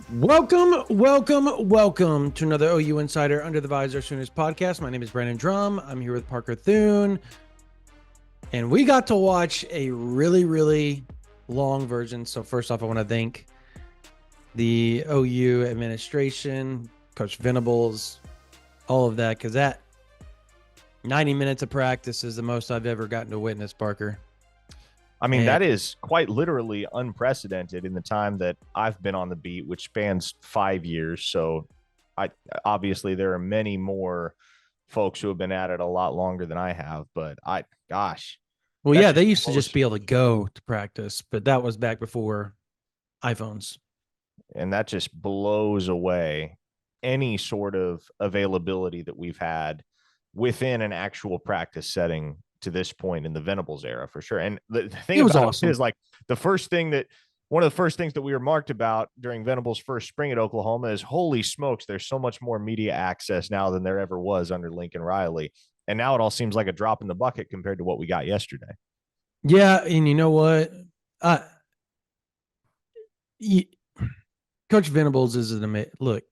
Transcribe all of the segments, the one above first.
Welcome to another OU Insider Under the Visor Sooners podcast. My name is Brandon Drum. I'm here with Parker Thune, and we got to watch a really long version. So first off, I want to thank the OU administration, Coach Venables, all of that, because that 90 minutes of practice is the most I've ever gotten to witness, Parker. I mean, that is quite literally unprecedented in the time that I've been on the beat, which spans 5 years. So obviously there are many more folks who have been at it a lot longer than I have, but well, yeah, they used to just be able to go to practice, but that was back before iPhones. And that just blows away any sort of availability that we've had within an actual practice setting to this point in the Venables era, for sure. And the thing about awesome. It is, like, one of the first things that we remarked about during Venables' first spring at Oklahoma is, holy smokes, there's so much more media access now than there ever was under Lincoln Riley. And now it all seems like a drop in the bucket compared to what we got yesterday. Yeah, and you know what? Coach Venables is an amazing look.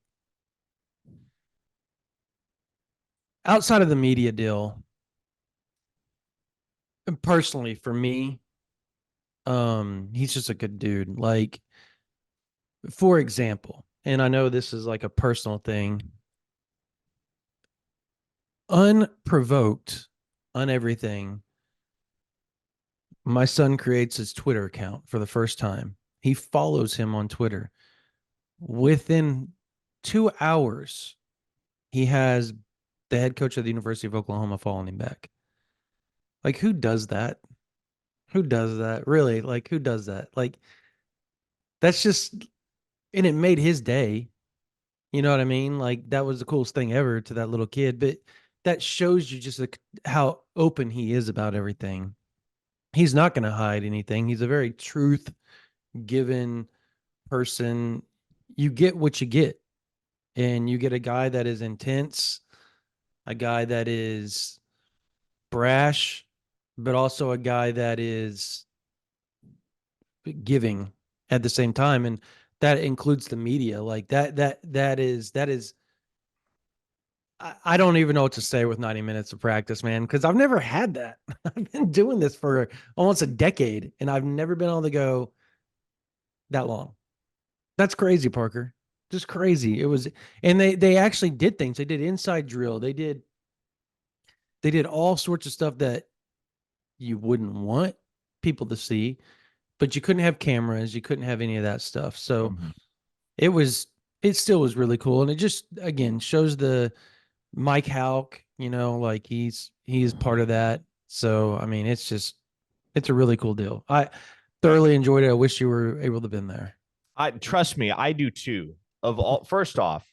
Outside of the media deal, personally, for me, he's just a good dude. Like, for example, and I know this is like a personal thing, unprovoked on everything, my son creates his Twitter account for the first time. He follows him on Twitter. Within 2 hours, he has the head coach of the University of Oklahoma following him back. Like, who does that? Who does that? Really? Like, who does that? Like, that's just, and it made his day. You know what I mean? Like, that was the coolest thing ever to that little kid. But that shows you just like how open he is about everything. He's not going to hide anything. He's a very truth-given person. You get what you get. And you get a guy that is intense, a guy that is brash, but also a guy that is giving at the same time. And that includes the media. Like that is, I don't even know what to say with 90 minutes of practice, man, because I've never had that. I've been doing this for almost a decade, and I've never been able to go that long. That's crazy, Parker. Just crazy. It was, and they actually did things. They did inside drill. They did all sorts of stuff that you wouldn't want people to see, but you couldn't have cameras. You couldn't have any of that stuff. So it still was really cool. And it just, again, shows the Mike Houck, like he's part of that. So, I mean, it's a really cool deal. I thoroughly enjoyed it. I wish you were able to have been there. Trust me, I do too. First off,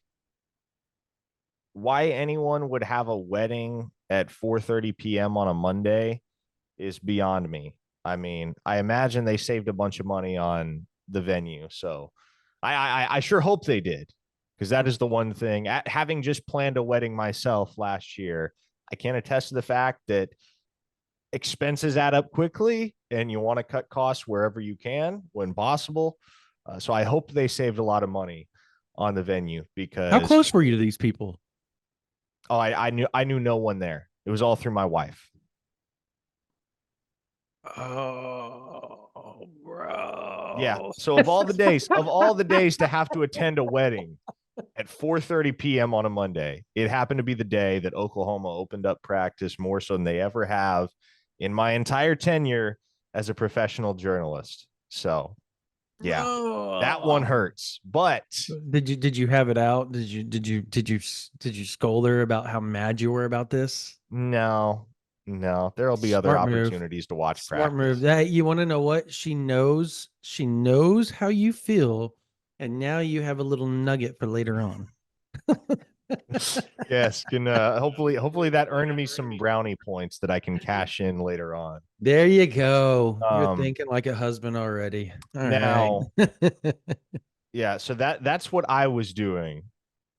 why anyone would have a wedding at 4:30 p.m. on a Monday is beyond me. I mean, I imagine they saved a bunch of money on the venue, so I sure hope they did, because that is the one thing. Having just planned a wedding myself last year, I can attest to the fact that expenses add up quickly, and you want to cut costs wherever you can when possible. So I hope they saved a lot of money on the venue, because how close were you to these people? Oh, I knew no one there. It was all through my wife. Oh, bro. Yeah. So of all the days to have to attend a wedding at 4:30 p.m. on a Monday, it happened to be the day that Oklahoma opened up practice more so than they ever have in my entire tenure as a professional journalist. So, yeah, that one hurts. But did you have it out? Did you scold her about how mad you were about this? No. There'll be other opportunities to watch practice. Smart move. That, you want to know what? She knows how you feel, and now you have a little nugget for later on. Yes, can hopefully that earned me some brownie points that I can cash in later on. There you go. You're thinking like a husband already. All now, right. Yeah, so that's what I was doing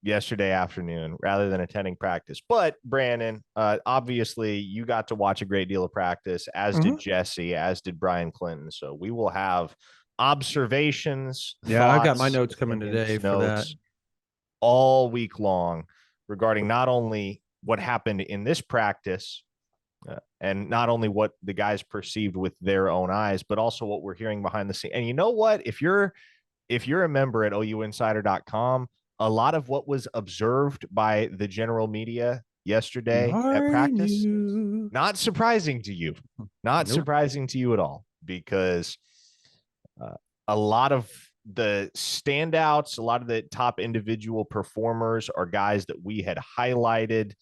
yesterday afternoon rather than attending practice. But Brandon, obviously you got to watch a great deal of practice, as did Jesse, as did Brian Clinton. So we will have observations, Yeah, I've got my thoughts, notes coming today opinions, for that. notes all week long regarding not only what happened in this practice and not only what the guys perceived with their own eyes, but also what we're hearing behind the scenes. And you know what? If you're a member at OUinsider.com, a lot of what was observed by the general media We yesterday at already practice, knew. not surprising to you, not Nope. surprising to you at all, because uh, a lot of the standouts, a lot of the top individual performers are guys that we had highlighted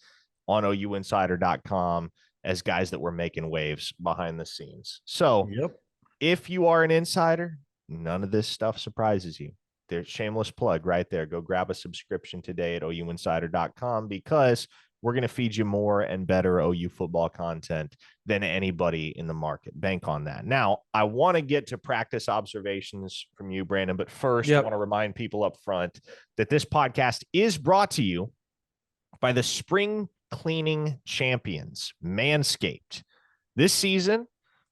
on OUinsider.com as guys that were making waves behind the scenes. So Yep. if you are an insider, none of this stuff surprises you. There's shameless plug right there. Go grab a subscription today at OUinsider.com because we're going to feed you more and better OU football content than anybody in the market. Bank on that. Now, I want to get to practice observations from you, Brandon, but first, I Yep. want to remind people up front that this podcast is brought to you by the spring cleaning champions, Manscaped. This season,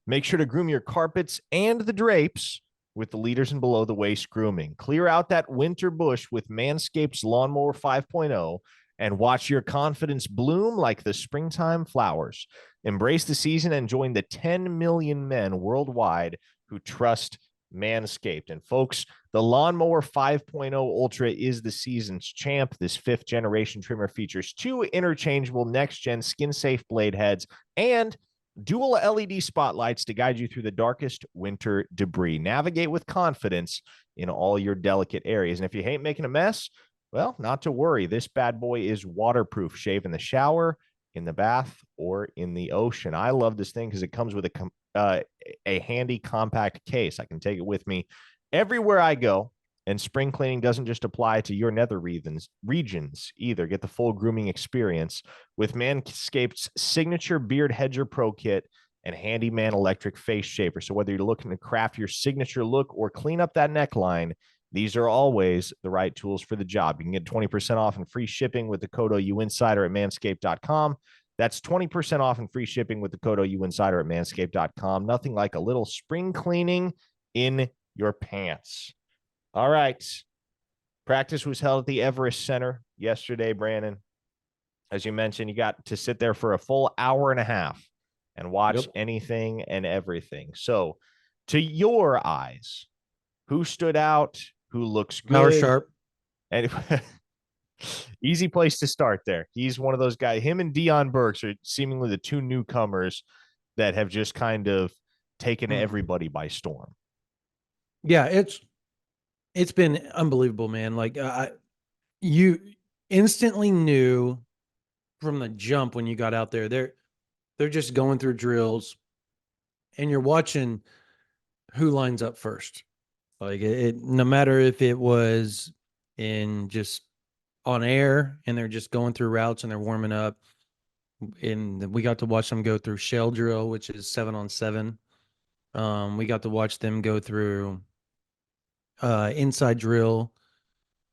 make sure to groom your carpets and the drapes with the leaders in below the waist grooming. Clear out that winter bush with Manscaped's Lawnmower 5.0 and watch your confidence bloom like the springtime flowers. Embrace the season and join the 10 million men worldwide who trust Manscaped. And folks, the Lawnmower 5.0 Ultra is the season's champ. This fifth generation trimmer features two interchangeable next gen skin safe blade heads and dual LED spotlights to guide you through the darkest winter debris. Navigate with confidence in all your delicate areas. And if you hate making a mess, well, not to worry. This bad boy is waterproof. Shave in the shower, in the bath, or in the ocean. I love this thing because it comes with a handy compact case. I can take it with me everywhere I go. And spring cleaning doesn't just apply to your nether regions either. Get the full grooming experience with Manscaped's signature Beard Hedger Pro Kit and Handyman Electric Face Shaper. So whether you're looking to craft your signature look or clean up that neckline, these are always the right tools for the job. You can get 20% off and free shipping with the code OUinsider at manscaped.com. That's 20% off and free shipping with the code OUinsider at manscaped.com. Nothing like a little spring cleaning in your pants. All right. Practice was held at the Everest Center yesterday, Brandon. As you mentioned, you got to sit there for a full hour and a half and watch anything and everything. So, to your eyes, who stood out? Who looks Power good? Sharp. And easy place to start there. He's one of those guys. Him and Dion Burks are seemingly the two newcomers that have just kind of taken everybody by storm. Yeah, it's been unbelievable, man. Like you instantly knew from the jump when you got out there. They're just going through drills, and you're watching who lines up first. Like no matter if it was in just on air and they're just going through routes and they're warming up. And we got to watch them go through shell drill, which is 7-on-7. We got to watch them go through inside drill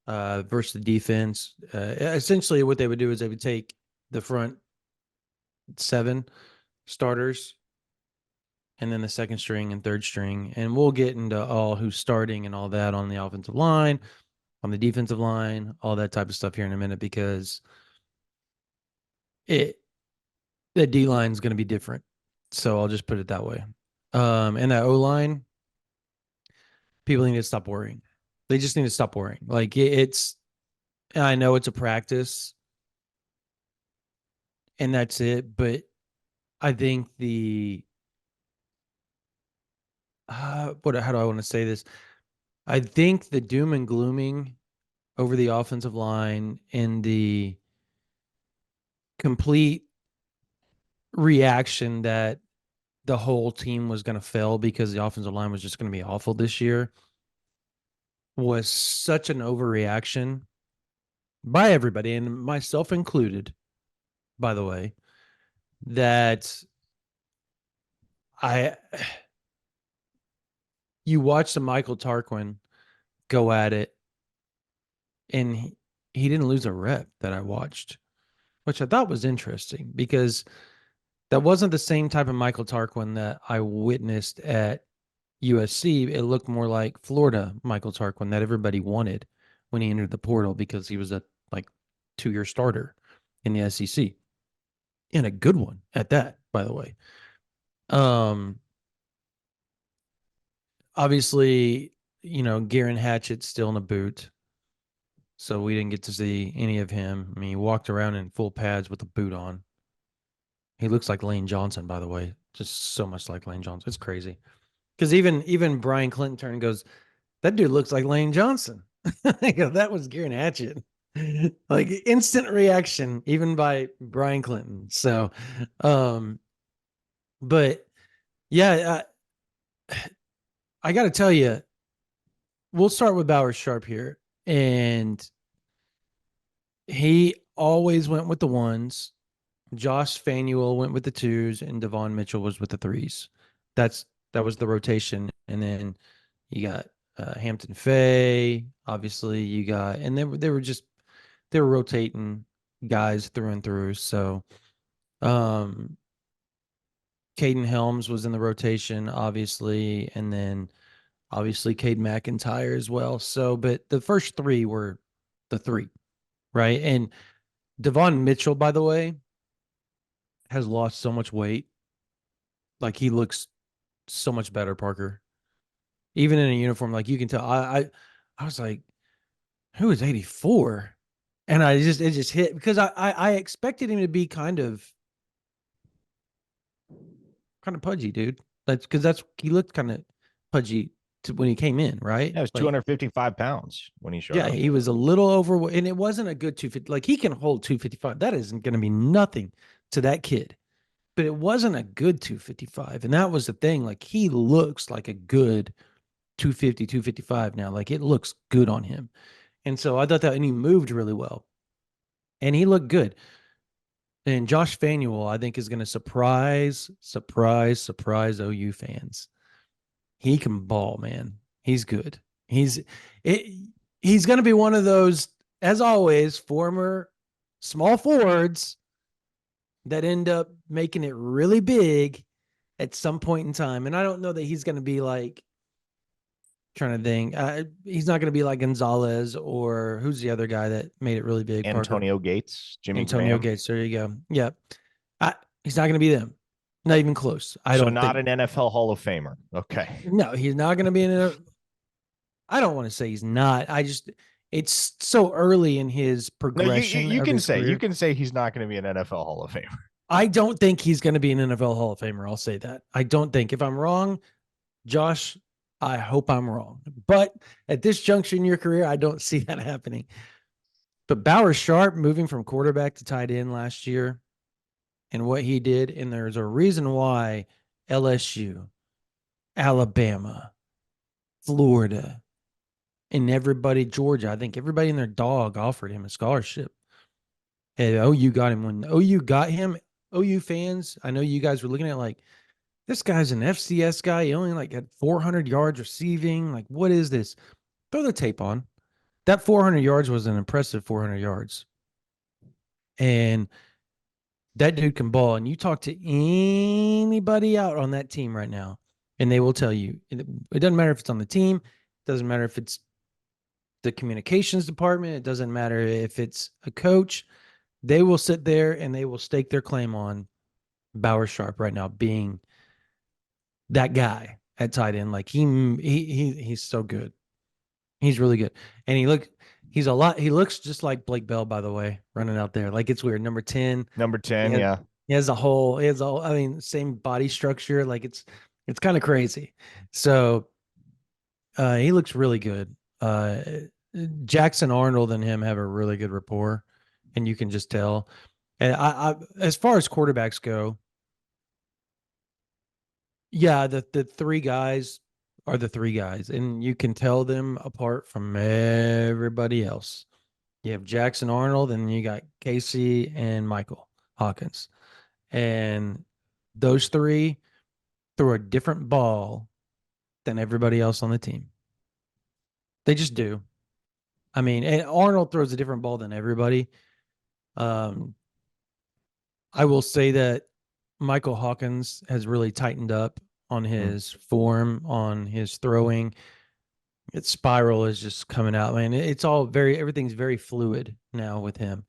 versus the defense. Essentially, what they would do is they would take the front 7 starters and then the second string and third string. And we'll get into all who's starting and all that on the offensive line, on the defensive line, all that type of stuff here in a minute, because the D line is going to be different. So I'll just put it that way. And that O line, people need to stop worrying. They just need to stop worrying. Like I know it's a practice and that's it, but I think how do I want to say this? I think the doom and glooming over the offensive line and the complete reaction that the whole team was going to fail because the offensive line was just going to be awful this year was such an overreaction by everybody, and myself included, by the way, that you watch the Michael Tarquin go at it, and he didn't lose a rep that I watched, which I thought was interesting because that wasn't the same type of Michael Tarquin that I witnessed at USC, it looked more like Florida Michael Tarquin that everybody wanted when he entered the portal because he was a like 2-year starter in the SEC and a good one at that, by the way. Um, Obviously, Garen Hatchett's still in the boot, so we didn't get to see any of him. I mean, he walked around in full pads with a boot on. He looks like Lane Johnson, by the way, just so much like Lane Johnson. It's crazy because even Brian Clinton turned and goes, "That dude looks like Lane Johnson." I go, that was Garen Hatchett. Like instant reaction, even by Brian Clinton. So, um, but yeah, I got to tell you, we'll start with Bauer Sharp here, and he always went with the ones. Josh Fanuel went with the twos, and Devon Mitchell was with the threes. That was the rotation, and then you got Hampton Fay. Obviously, you got, and they were rotating guys through and through. So, um, Caden Helms was in the rotation, obviously, and then obviously Cade McIntyre as well. So, but the first three were the three, right? And Devon Mitchell, by the way, has lost so much weight. Like he looks so much better, Parker. Even in a uniform, like you can tell. I was like, who is 84? And it just hit because I expected him to be kind of pudgy, dude. That's he looked kind of pudgy when he came in, right? Yeah, it was Like 255 pounds when he showed yeah, up. he was a little overweight, and it wasn't a good 250. Like he can hold 255. That isn't going to be nothing to that kid. But it wasn't a good 255. And that was the thing. Like he looks like a good 250, 255 now. Like it looks good on him. And so I thought that, and he moved really well. And he looked good. And Josh Fanuel, I think, is going to surprise OU fans. He can ball, man. He's good. It, he's going to be one of those, as always, former small forwards that end up making it really big at some point in time. And I don't know that he's going to be like, trying to think, he's not going to be like Gonzalez or who's the other guy that made it really big, Parker? Antonio Gates, Jimmy Antonio Graham. Gates. There you go. Yeah. He's not going to be them. Not even close. I So don't not think. an NFL Hall of Famer. Okay. No, he's not going to be in a. I don't want to say he's not. It's so early in his No, progression of his you career. can say he's not going to be an NFL Hall of Famer. I don't think he's going to be an NFL Hall of Famer. I'll say that. I don't think. If I'm wrong, Josh, I hope I'm wrong. But at this juncture in your career, I don't see that happening. But Bauer Sharp moving from quarterback to tight end last year and what he did, and there's a reason why LSU, Alabama, Florida, and everybody, Georgia, I think everybody and their dog offered him a scholarship. And OU got him. When OU got him, OU fans, I know you guys were looking at like, this guy's an FCS guy. He only like had 400 yards receiving. Like, what is this? Throw the tape on. That 400 yards was an impressive 400 yards. And that dude can ball. And you talk to anybody out on that team right now, and they will tell you it doesn't matter if it's on the team, it doesn't matter if it's the communications department, it doesn't matter if it's a coach. They will sit there and they will stake their claim on Bauer Sharp right now being that guy at tight end. Like he's so good. He's really good. And he looks just like Blake Bell, by the way, running out there. Like it's weird. Number 10. Number He 10, has, yeah. I mean, same body structure. Like it's kind of crazy. So he looks really good. Jackson Arnold and him have a really good rapport, and you can just tell. And as far as quarterbacks go, yeah, the three guys are the three guys, and you can tell them apart from everybody else. You have Jackson Arnold, and you got Casey and Michael Hawkins, and those three throw a different ball than everybody else on the team. They just do. I mean, and Arnold throws a different ball than everybody. Um, I will say that Michael Hawkins has really tightened up on his form, on his throwing. Its spiral is just coming out, man. It's all everything's very fluid now with him.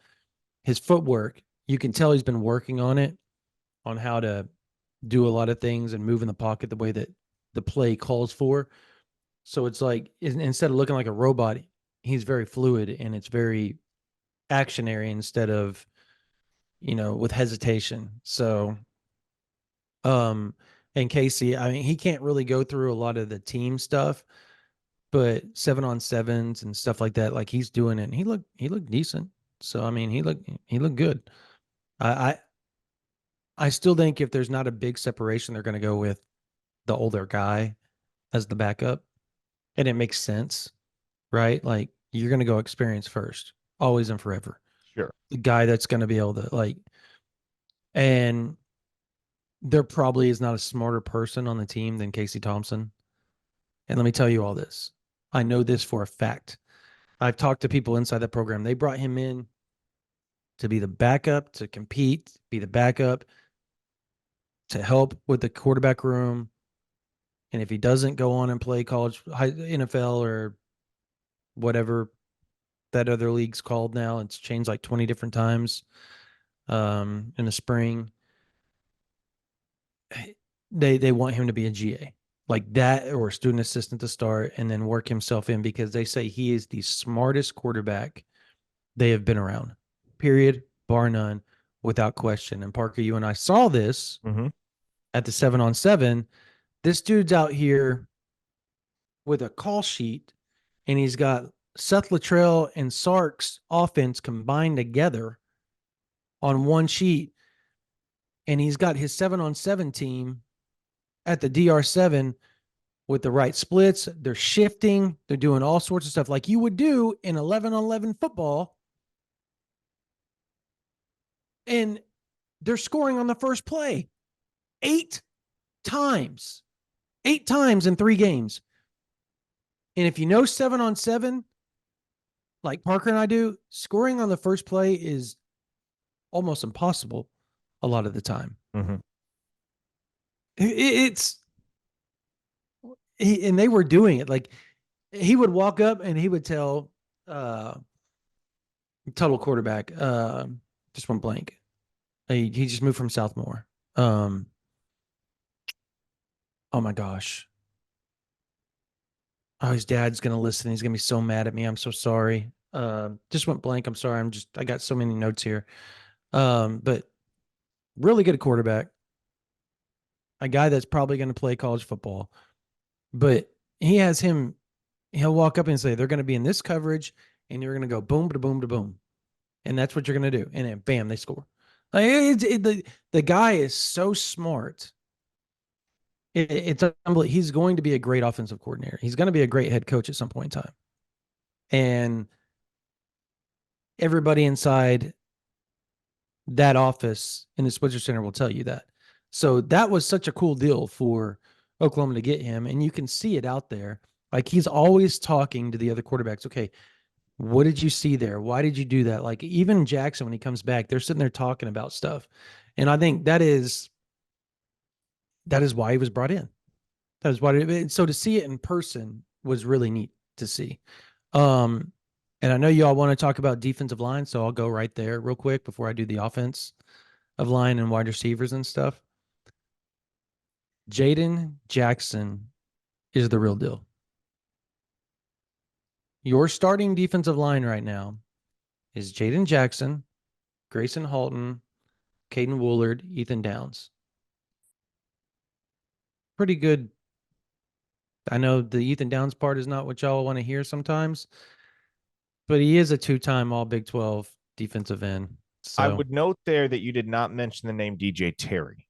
His footwork, you can tell he's been working on it, on how to do a lot of things and move in the pocket the way that the play calls for. So it's like instead of looking like a robot, he's very fluid and it's very actionary instead of, with hesitation. So, um, and Casey, I mean, he can't really go through a lot of the team stuff, but 7-on-7s and stuff like that, like he's doing it. And he looked decent. So I mean, he looked good. I I, I still think if there's not a big separation, they're going to go with the older guy as the backup, and it makes sense, right? Like you're going to go experience first, always and forever. Sure. The guy that's going to be able to and there probably is not a smarter person on the team than Casey Thompson. And let me tell you all this. I know this for a fact. I've talked to people inside the program. They brought him in to be the backup, to compete, be the backup, to help with the quarterback room. And if he doesn't go on and play college, NFL, or whatever that other league's called now, it's changed like 20 different times in the spring. They want him to be a GA like that or a student assistant to start and then work himself in because they say he is the smartest quarterback they have been around, period, bar none, without question. And Parker, you and I saw this at the 7-on-7. This dude's out here with a call sheet and he's got Seth Luttrell and Sark's offense combined together on one sheet. And he's got his 7-on-7 team at the DR7 with the right splits. They're shifting. They're doing all sorts of stuff like you would do in 11-on-11 football. And they're scoring on the first play 8 times. 8 times in 3 games. And if you know 7-on-7, like Parker and I do, scoring on the first play is almost impossible a lot of the time. It's and they were doing it. Like he would walk up and he would tell Tuttle quarterback, just went blank. He just moved from Southmore. Oh my gosh. Oh, his dad's gonna listen. He's gonna be so mad at me. I'm so sorry. Just went blank. I'm sorry. I got so many notes here. But really good quarterback. A guy that's probably gonna play college football. But he'll walk up and say, they're gonna be in this coverage, and you're gonna go boom to boom to boom. And that's what you're gonna do. And then bam, they score. Like the guy is so smart. It's unbelievable. He's going to be a great offensive coordinator. He's going to be a great head coach at some point in time. And everybody inside that office in the Switzer Center will tell you that. So that was such a cool deal for Oklahoma to get him. And you can see it out there. Like he's always talking to the other quarterbacks. Okay, what did you see there? Why did you do that? Like even Jackson, when he comes back, they're sitting there talking about stuff. And I think that is why he was brought in. That is why. So to see it in person was really neat to see. And I know you all want to talk about defensive line, so I'll go right there real quick before I do the offense of line and wide receivers and stuff. Jaden Jackson is the real deal. Your starting defensive line right now is Jaden Jackson, Grayson Halton, Caden Woolard, Ethan Downs. Pretty good. I know the Ethan Downs part is not what y'all want to hear sometimes, but he is a 2-time All Big 12 defensive end. So I would note there that you did not mention the name DJ Terry.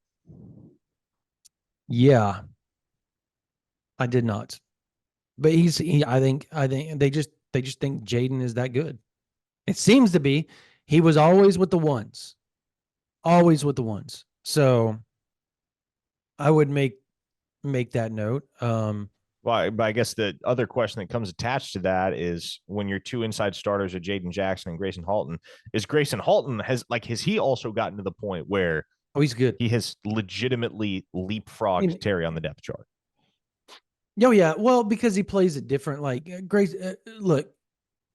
Yeah, I did not. But I think they just think Jaden is that good. It seems to be. He was always with the ones. Always with the ones. So I would make that note. Well, but I guess the other question that comes attached to that is when your 2 inside starters are Jaden Jackson and Grayson Halton, has he also gotten to the point where Oh, he's good. He has legitimately leapfrogged And, Terry on the depth chart. oh yeah, well, because he plays it different. Like Grace, look,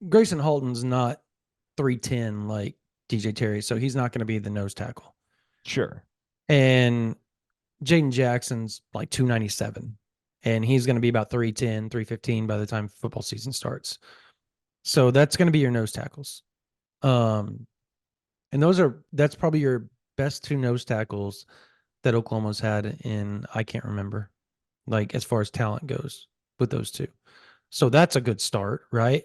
Grayson Halton's not 310 like DJ Terry, so he's not going to be the nose tackle. Sure. And Jaden Jackson's like 297, and he's going to be about 310, 315 by the time football season starts. So that's going to be your nose tackles. Um, and that's probably your best two nose tackles that Oklahoma's had in, I can't remember, like as far as talent goes with those two. So that's a good start, right?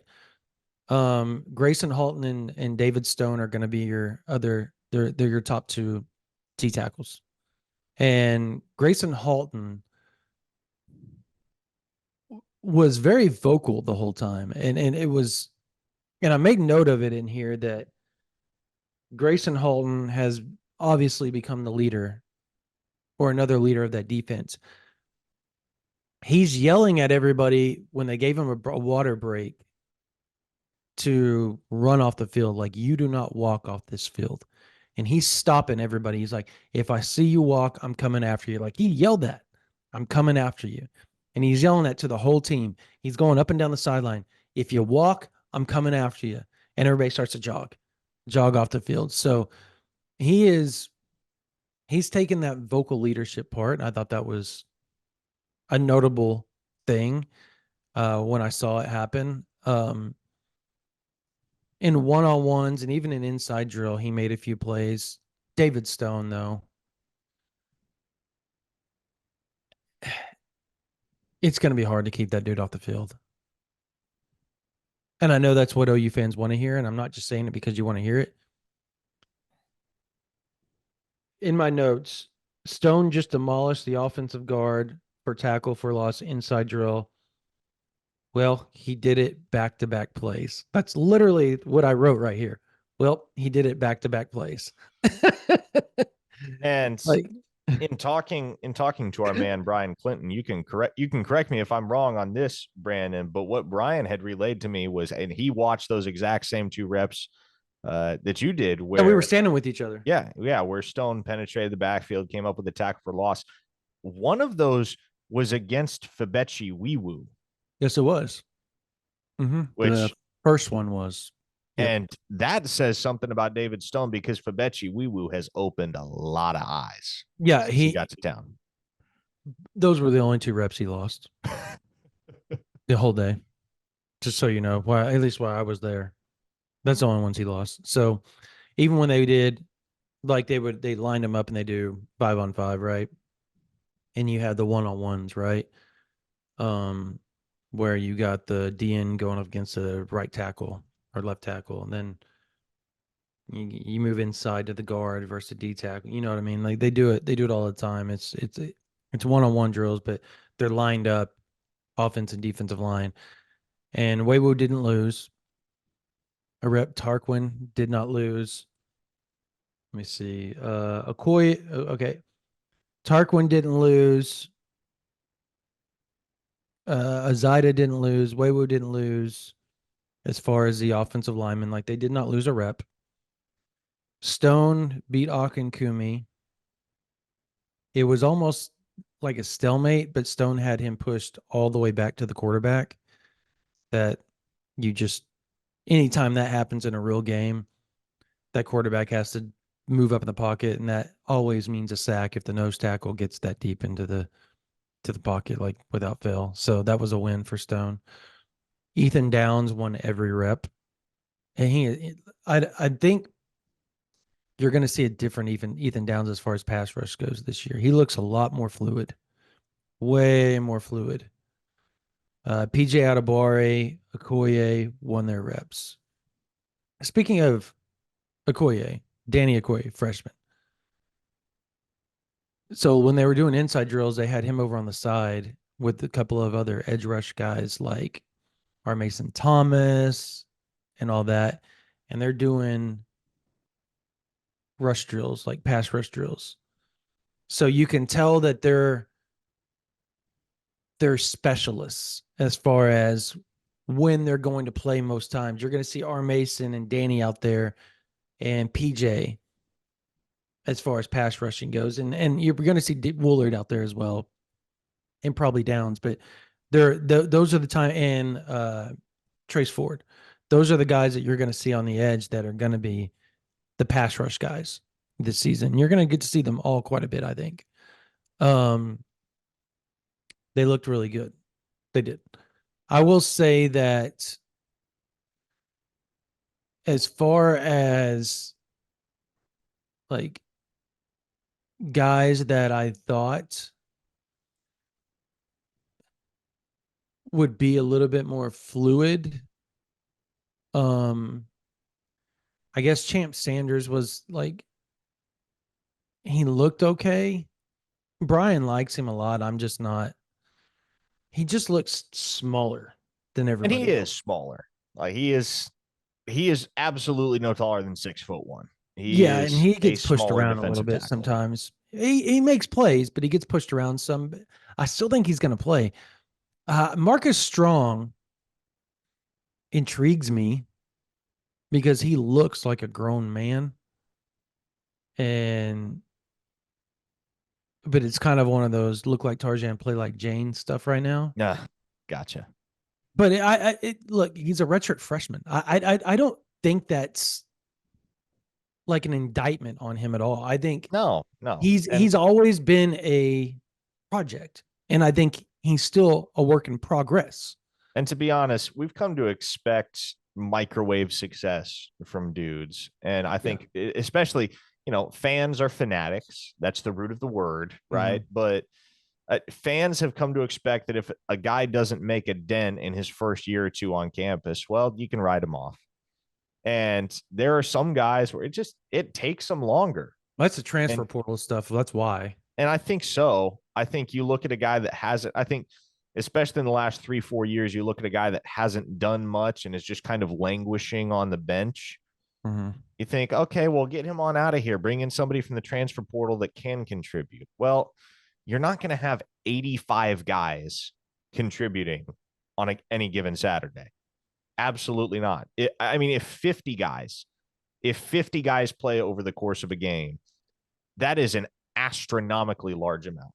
Grayson Halton and David Stone are going to be your other, they're your top two T tackles. And Grayson Halton was very vocal the whole time. And it was, and I made note of it in here that Grayson Halton has obviously become the leader or another leader of that defense. He's yelling at everybody when they gave him a water break to run off the field. Like, you do not walk off this field. And he's stopping everybody. He's like, if I see you walk, I'm coming after you. Like, he yelled that, I'm coming after you. And he's yelling that to the whole team. He's going up and down the sideline. If you walk, I'm coming after you. And everybody starts to jog off the field. So he's taken that vocal leadership part. I thought that was a notable thing when I saw it happen. In one-on-ones and even in inside drill, he made a few plays. David Stone, though, it's going to be hard to keep that dude off the field. And I know that's what OU fans want to hear, and I'm not just saying it because you want to hear it. In my notes, Stone just demolished the offensive guard for tackle for loss inside drill. Well, he did it back-to-back plays. That's literally what I wrote right here. Well, he did it back-to-back plays. And Like, in talking to our man Brian Clinton, you can correct me if I'm wrong on this, Brandon. But what Brian had relayed to me was, and he watched those exact same two reps that you did, yeah, we were where standing with each other. where Stone penetrated the backfield, came up with the tackle for loss. One of those was against Fabechi Wiwu, Yes, it was. The which first one was. Yep. and that says something about David Stone because Fabechi Wiwu has opened a lot of eyes Yeah, since he got to town. those were the only two reps he lost the whole day. Just so you know, why at least while I was there. That's the only ones he lost. So even when they did, like they lined him up and they do 5-on-5, right? And you had the one-on-ones, right? Um, where you got the DN going up against the right tackle or left tackle, and then you move inside to the guard versus the D tackle. You know what I mean? Like they do it all the time. It's one-on-one drills, but they're lined up, offense and defensive line. And Weibo didn't lose. A rep Tarquin did not lose. Let me see. Okoye, okay. Tarquin didn't lose. Azida didn't lose. Weibo didn't lose as far as the offensive lineman. Like they did not lose a rep. Stone beat Kumi. It was almost like a stalemate, but Stone had him pushed all the way back to the quarterback. That you just, anytime that happens in a real game, that quarterback has to move up in the pocket, and that always means a sack if the nose tackle gets that deep into the pocket, like without fail. So that was a win for Stone. Ethan Downs won every rep, and I think you're going to see a different Ethan Downs as far as pass rush goes this year. He looks a lot more fluid, way more fluid. PJ Adebawore, Okoye won their reps. Speaking of Okoye, Danny Okoye, freshman. So when they were doing inside drills, they had him over on the side with a couple of other edge rush guys like our Mason Thomas and all that. And they're doing rush drills, like pass rush drills. So you can tell that they're specialists as far as when they're going to play most times. You're going to see R. Mason and Danny out there and PJ as far as pass rushing goes, and you're going to see Woolard out there as well, and probably Downs, but those are the time, and Trace Ford. Those are the guys that you're going to see on the edge that are going to be the pass rush guys this season. You're going to get to see them all quite a bit, I think. Um, they looked really good. They did. I will say that as far as like guys that I thought would be a little bit more fluid, um, I guess Champ Sanders was like, he looked okay. Brian likes him a lot. I'm just not. He just looks smaller than And he everybody is else. smaller. Like he is absolutely no taller than 6'1". He Yeah, and is he a gets pushed smaller around a little defensive bit tackle. sometimes. He makes plays, but he gets pushed around some. I still think he's going to play. Marcus Strong intrigues me because he looks like a grown man, and but it's kind of one of those look like Tarzan, play like Jane stuff right now. Yeah, gotcha. But look, he's a redshirt freshman. I don't think that's like an indictment on him at all. I think No, no. he's always been a project, and I think he's still a work in progress. And to be honest, we've come to expect microwave success from dudes. And I Yeah. think, especially, fans are fanatics. That's the root of the word, Mm-hmm. right? But fans have come to expect that if a guy doesn't make a dent in his first year or two on campus, well, you can write him off. And there are some guys where it takes them longer. That's the transfer And portal stuff. That's why. and I think so. I think you look at a guy that hasn't, I think, especially in the last 3-4 years, you look at a guy that hasn't done much and is just kind of languishing on the bench. Mm-hmm. You think, okay, well, get him on out of here. Bring in somebody from the transfer portal that can contribute. Well, you're not going to have 85 guys contributing on any given Saturday. Absolutely not. I mean, if 50 guys play over the course of a game, that is an astronomically large amount.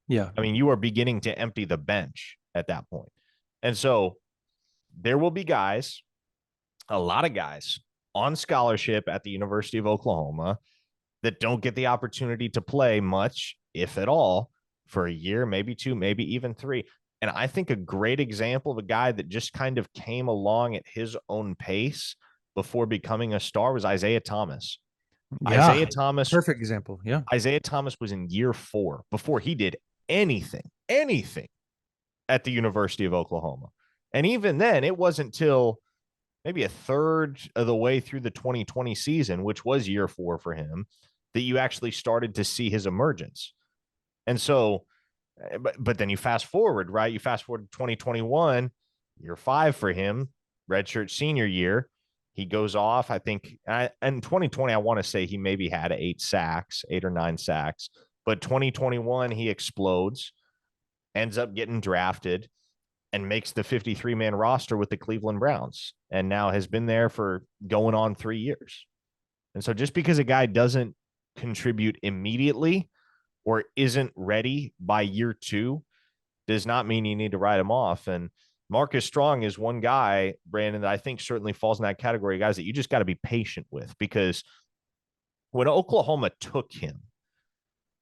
Yeah. I mean, you are beginning to empty the bench at that point. And so there will be guys, a lot of guys on scholarship at the University of Oklahoma that don't get the opportunity to play much, if at all, for a year, maybe two, maybe even three. And I think a great example of a guy that just kind of came along at his own pace before becoming a star was Isaiah Thomas. Yeah. Isaiah Thomas Perfect example. Yeah. Isaiah Thomas was in year 4 before he did anything at the University of Oklahoma. And even then, it wasn't till maybe a third of the way through the 2020 season, which was year 4 for him, that you actually started to see his emergence. And so, but then you fast forward, right? You fast forward to 2021, year 5 for him, redshirt senior year. He goes off. I think in 2020, I want to say he maybe had 8 or 9 sacks, but 2021, he explodes, ends up getting drafted, and makes the 53-man roster with the Cleveland Browns, and now has been there for going on 3 years. And so just because a guy doesn't contribute immediately or isn't ready by year 2 does not mean you need to write him off. And Marcus Strong is one guy, Brandon, that I think certainly falls in that category of guys that you just got to be patient with, because when Oklahoma took him,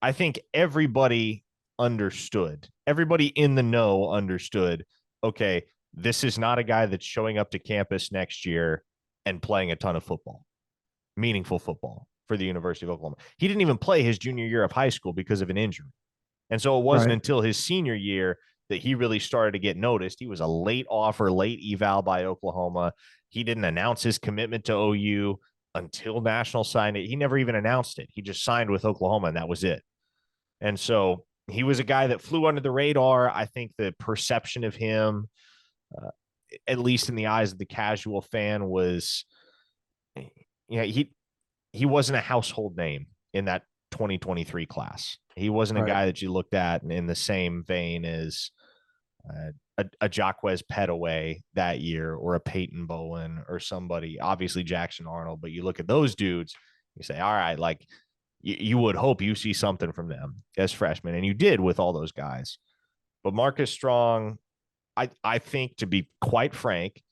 I think everybody understood. Everybody in the know understood, okay, this is not a guy that's showing up to campus next year and playing a ton of football, meaningful football for the University of Oklahoma. He didn't even play his junior year of high school because of an injury. And so it wasn't Right. until his senior year that he really started to get noticed. He was a late offer, late eval by Oklahoma. He didn't announce his commitment to OU until National signed it. He never even announced it. He just signed with Oklahoma, and that was it. And so he was a guy that flew under the radar. I think the perception of him, uh, at least in the eyes of the casual fan, was, he wasn't a household name in that 2023 class. He wasn't a Right. guy that you looked at in the same vein as a Jacquez Petaway that year, or a Peyton Bowen, or somebody, obviously Jackson Arnold. But you look at those dudes, you say, all right, like you would hope you see something from them as freshmen, and you did with all those guys. But Marcus Strong, I think, to be quite frank,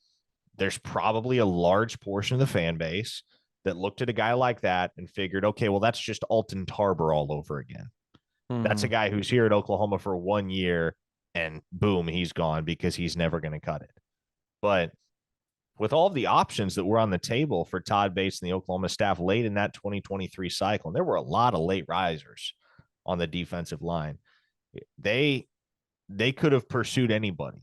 there's probably a large portion of the fan base that looked at a guy like that and figured, okay, well, that's just Alton Tarbor all over again. That's a Mhm. guy who's here at Oklahoma for 1 year and boom, he's gone because he's never going to cut it. But with all of the options that were on the table for Todd Bates and the Oklahoma staff late in that 2023 cycle, and there were a lot of late risers on the defensive line. They they could have pursued anybody.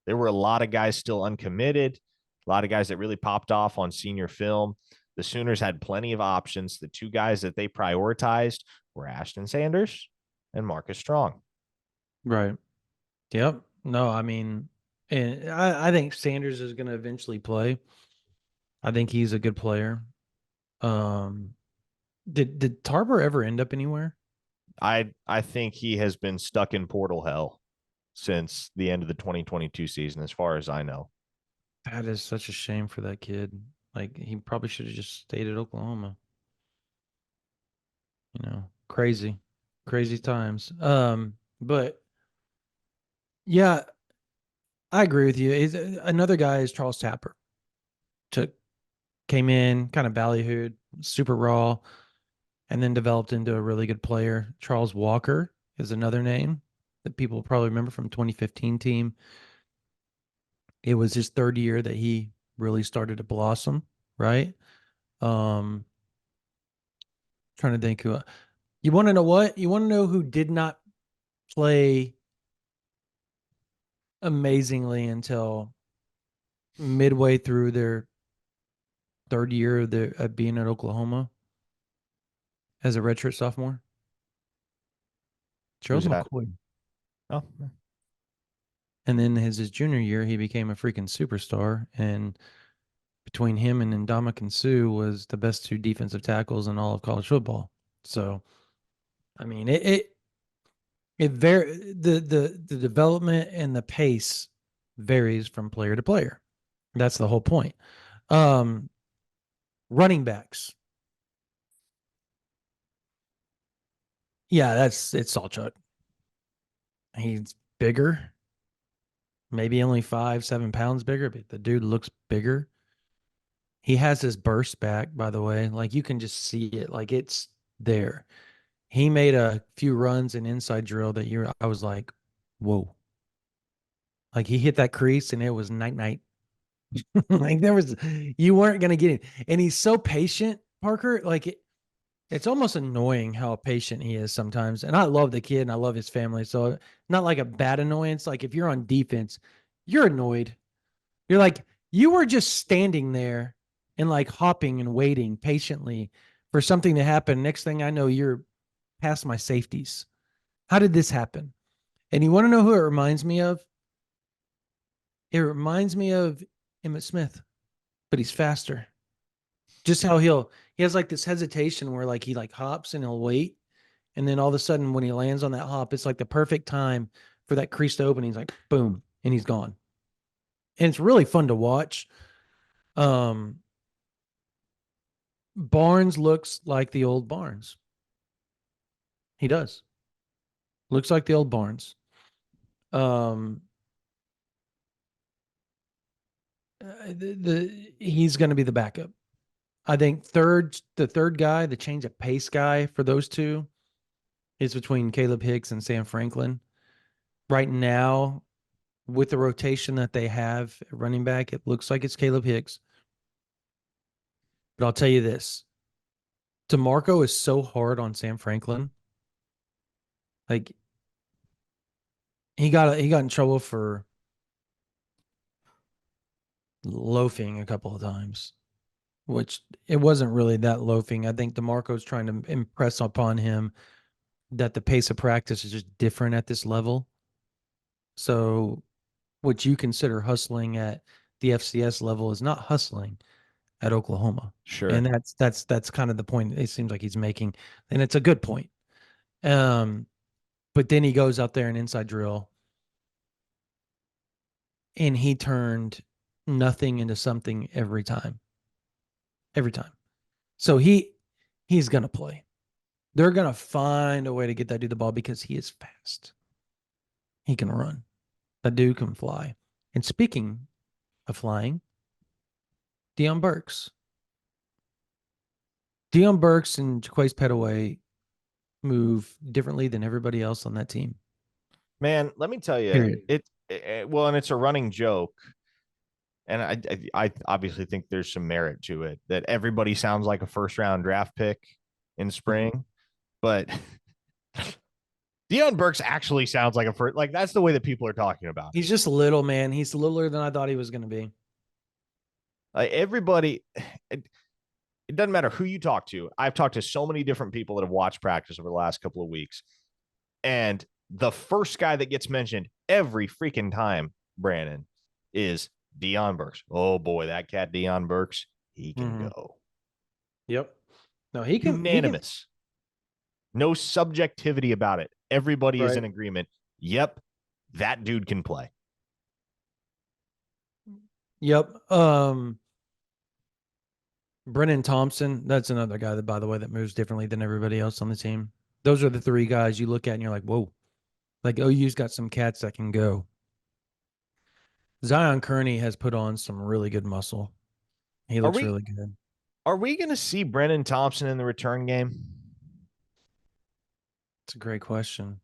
There were a lot of guys still uncommitted, a lot of guys that really popped off on senior film. The Sooners had plenty of options. The two guys that they prioritized were Ashton Sanders and Marcus Strong. Right. Yep. No, I mean, and I think Sanders is going to eventually play. I think he's a good player. Um, did Tarbor ever end up anywhere? I think he has been stuck in portal hell since the end of the 2022 season, as far as I know. That is such a shame for that kid. Like he probably should have just stayed at Oklahoma. Crazy, crazy times. But yeah, I agree with you. Another guy is Charles Tapper. Took Came in kind of ballyhooed, super raw, and then developed into a really good player. Charles Walker is another name that people probably remember from 2015 team. It was his third year that he really started to blossom, right? Um, Trying to think who you want to know what? You want to know who did not play amazingly until midway through their third year of being at Oklahoma as a redshirt sophomore? Gerald Who's that? McCoy. Oh, And then his junior year, he became a freaking superstar. And between him and Ndamukong Suh was the best two defensive tackles in all of college football. So, I mean, it very the development and the pace varies from player to player. That's the whole point. Um, Running backs. Yeah, it's Salchuk. He's bigger, maybe only 5, 7 pounds bigger, but the dude looks bigger. He has his burst back, by the way. Like you can just see it, like it's there. He made a few runs in inside drill that year. I was like, whoa. Like he hit that crease and it was night night. Like you weren't gonna get it. And he's so patient, Parker. It's almost annoying how patient he is sometimes. And I love the kid and I love his family. So not like a bad annoyance. Like if you're on defense, you're annoyed. You're like, you were just standing there and like hopping and waiting patiently for something to happen. Next thing I know, you're past my safeties. How did this happen? And you want to know who it reminds me of? It reminds me of Emmett Smith, but he's faster. Just how he has like this hesitation where like he like hops and he'll wait. And then all of a sudden when he lands on that hop, it's like the perfect time for that crease to open. He's like, boom, and he's gone. And it's really fun to watch. Um, Barnes looks like the old Barnes. He does. Looks like the old Barnes. Um, he's going to be the backup. I think the third guy, the change of pace guy for those two is between Caleb Hicks and Sam Franklin. Right now, with the rotation that they have at running back, it looks like it's Caleb Hicks. But I'll tell you this: DeMarco is so hard on Sam Franklin. Like he got in trouble for loafing a couple of times, which it wasn't really that loafing. I think DeMarco's trying to impress upon him that the pace of practice is just different at this level. So what you consider hustling at the FCS level is not hustling at Oklahoma. sure. And that's kind of the point it seems like he's making. And it's a good point. Um, but then he goes out there and inside drill and he turned nothing into something every time. Every time. So he's gonna play. They're gonna find a way to get that dude the ball because he is fast. He can run. That dude can fly. And speaking of flying, Deion Burks. Deion Burks and Jaquace Petaway move differently than everybody else on that team. Man, let me tell you, Period. well, and it's a running joke, and I obviously think there's some merit to it that everybody sounds like a first round draft pick in Mhm. spring, but Deion Burks actually sounds like a first. Like that's the way that people are talking about him. He's just little, man. He's littler than I thought he was going to be. Like everybody, it doesn't matter who you talk to. I've talked to so many different people that have watched practice over the last couple of weeks, and the first guy that gets mentioned every freaking time, Brandon, is Deion Burks. Oh boy, that cat Deion Burks, he can Mm-hmm. go. Yep. No, he can. He can. Unanimous. No subjectivity about it. Everybody is Right. in agreement. Yep, that dude can play. Yep. Brennan Thompson. That's another guy that, by the way, that moves differently than everybody else on the team. Those are the three guys you look at and you're like, whoa. Like OU's got some cats that can go. Zion Kearney has put on some really good muscle. He Are looks we really good. are we going to see Brennan Thompson in the return game? It's a great question.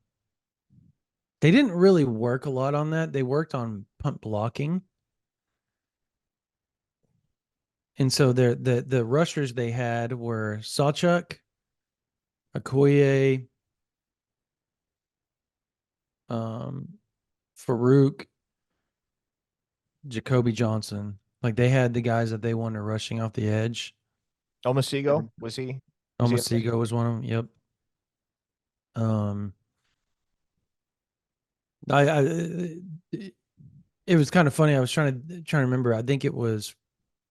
They didn't really work a lot on that. They worked on punt blocking. And so the rushers they had were Sawchuk, Okoye, um, Farouk, Jacoby Johnson. Like they had the guys that they wanted rushing off the edge. Omasigo, was he in there? Omasigo was one of them. Yep. Um, I it was kind of funny. I was trying to remember. I think it was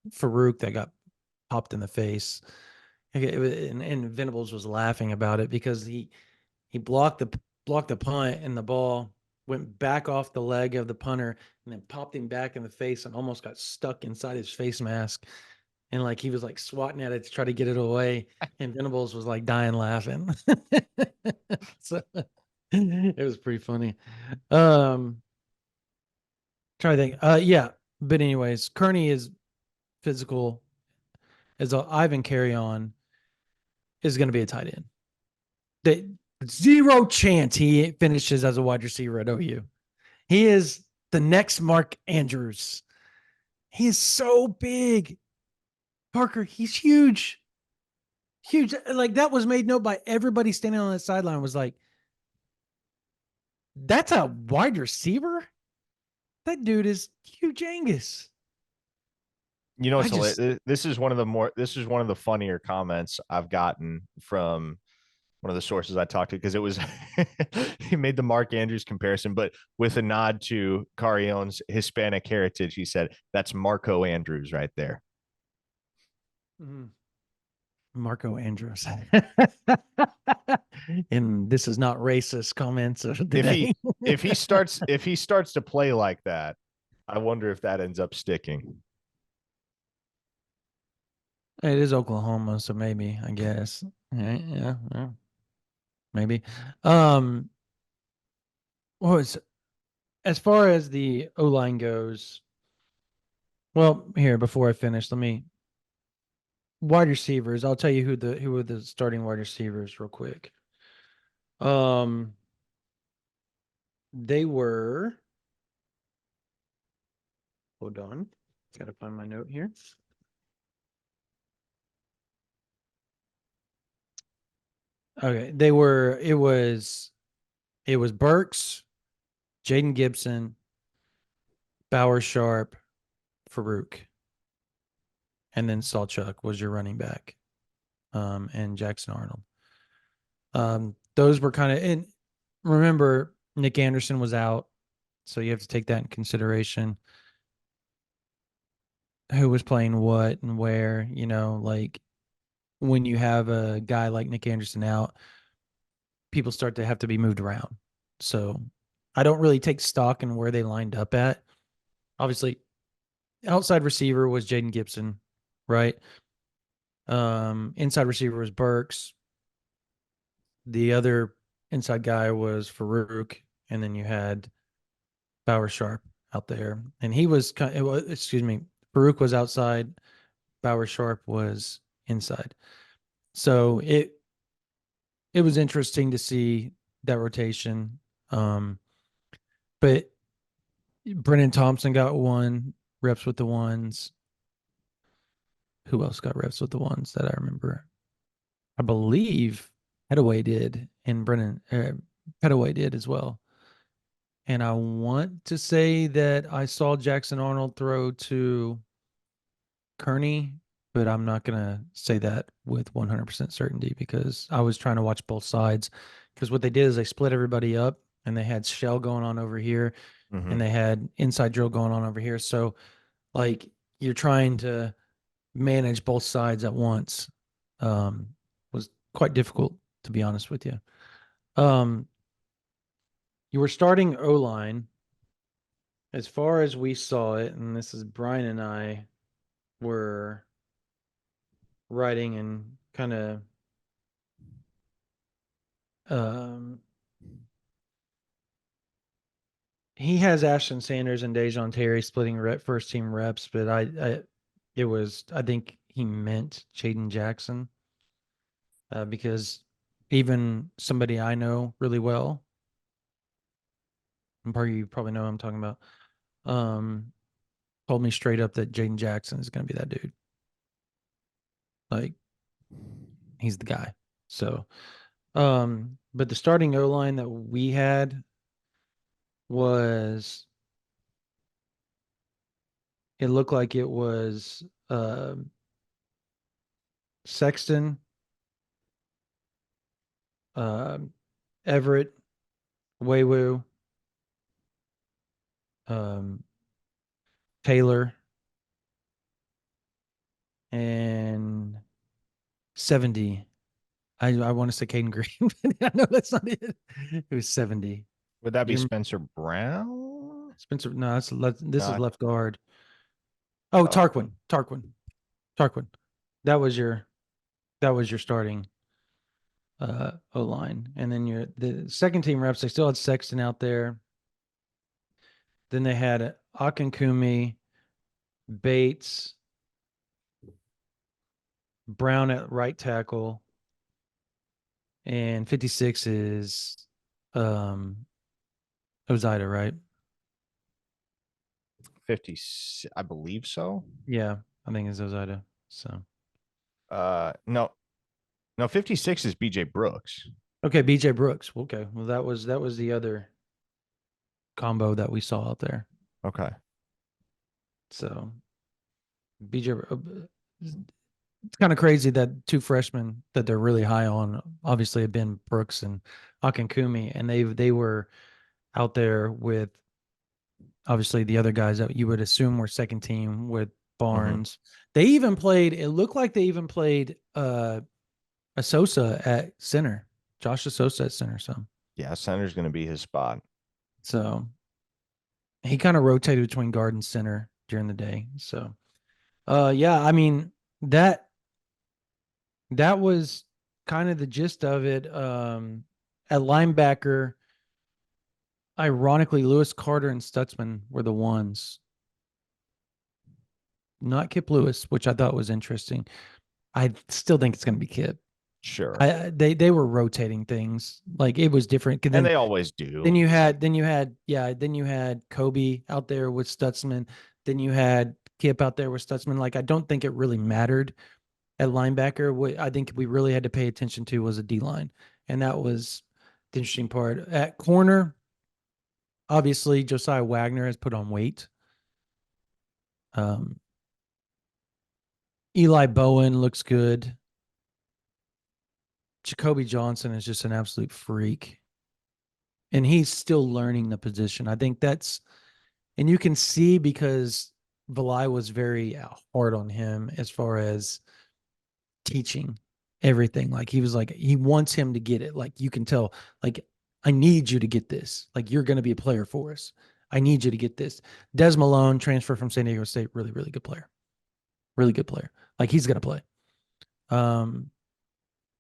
Farouk that got popped in the face. And Venables was laughing about it because he blocked the punt and the ball went back off the leg of the punter and then popped him back in the face and almost got stuck inside his face mask. And like he was like swatting at it to try to get it away. And Venables was like dying laughing. So it was pretty funny. Um trying to think. Yeah. But anyways, Kearney is physical as Ivan Carry On is going to be a tight end. They, zero chance he finishes as a wide receiver at OU. He is the next Mark Andrews. He is so big. Parker, he's huge. Huge. Like that was made note by everybody standing on the sideline was like, that's a wide receiver? That dude is huge Angus. You know, I it's just hilarious. This is one of the funnier comments I've gotten from one of the sources I talked to because it was he made the Mark Andrews comparison, but with a nod to Carrion's Hispanic heritage. He said, "That's Marco Andrews right there." Marco Andrews. And this is not racist comments of the If day. he starts to play like that, I wonder if that ends up sticking. It is Oklahoma, so maybe, I guess. Yeah, maybe. Um, what was as far as the O line goes? Well, here before I finish, let me wide receivers. I'll tell you who are the starting wide receivers real quick. Um, they were. Hold on, got to find my note here. Okay, they were. It was Burks, Jaden Gibson, Bauer Sharp, Farouk, and then Salchuk was your running back, and Jackson Arnold. Those were kind of, and remember, Nick Anderson was out, so you have to take that in consideration. Who was playing what and where, like when you have a guy like Nick Anderson out, people start to have to be moved around. So I don't really take stock in where they lined up at. Obviously, outside receiver was Jaden Gibson, right? Inside receiver was Burks. The other inside guy was Farouk, and then you had Bauer Sharp out there, and he was excuse me, Farouk was outside, Bauer Sharp was inside. So it was interesting to see that rotation. Um, but Brennan Thompson got 1 reps with the ones. Who else got reps with the ones that I remember? I believe Petaway did, and Petaway did as well. And I want to say that I saw Jackson Arnold throw to Kearney, but I'm not going to say that with 100% certainty because I was trying to watch both sides. Because what they did is they split everybody up and they had shell going on over here Mm-hmm. and they had inside drill going on over here. So, like, you're trying to manage both sides at once. Was quite difficult, to be honest with you. Um, you were starting O line as far as we saw it, and this is Brian and I were writing and kind of um, he has Ashton Sanders and Dejon Terry splitting first team reps, but I think he meant Jaden Jackson because even somebody I know really well, and you probably know who I'm talking about, um, told me straight up that Jaden Jackson is going to be that dude. Like he's the guy. So, but the starting O line that we had was it looked like it was Sexton, uh, Everett, Waywu, um, Taylor, and 70. I want to say Caden Green, but I know that's not it. It was 70. Would that be You Spencer Brown? Spencer? No, this is Not. left guard. Oh, Oh, Tarquin. That was your that was your starting O line, and then the second team reps. They still had Sexton out there. Then they had Akankumi, Bates, Brown at right tackle, and 56 is um Ozida, right? 50. I believe so. Yeah, I think it's Ozida. So No, no, 56 is BJ Brooks. okay, BJ Brooks. Okay, well that was the other combo that we saw out there. Okay. So BJ, it's kind of crazy that 2 freshmen that they're really high on obviously have been Brooks and Akankumi, and they were out there with obviously the other guys that you would assume were second team with Mm-hmm. Barnes. They even played, it looked like they even played Asosa at center. Josh Asosa at center. Yeah, center's going to be his spot. So he kind of rotated between guard and center during the day. So yeah, I mean that was kind of the gist of it. At linebacker, ironically, Lewis Carter and Stutzman were the ones, not Kip Lewis, which I thought was interesting. I still think it's going to be Kip. Sure. They were rotating things like it was different. And they always do. Then you had Kobe out there with Stutzman. Then you had Kip out there with Stutzman. Like I don't think it really mattered at linebacker. What I think we really had to pay attention to was a D line, and that was the interesting part. At corner, obviously Josiah Wagner has put on weight. Um, Eli Bowen looks good. Jacoby Johnson is just an absolute freak. And he's still learning the position. I think and you can see because Valai was very hard on him as far as teaching everything. Like he was like, he wants him to get it. Like you can tell, like, I need you to get this. Like you're going to be a player for us. I need you to get this. Des Malone, transfer from San Diego State, really, really good player. Really good player. Like he's going to play. Um,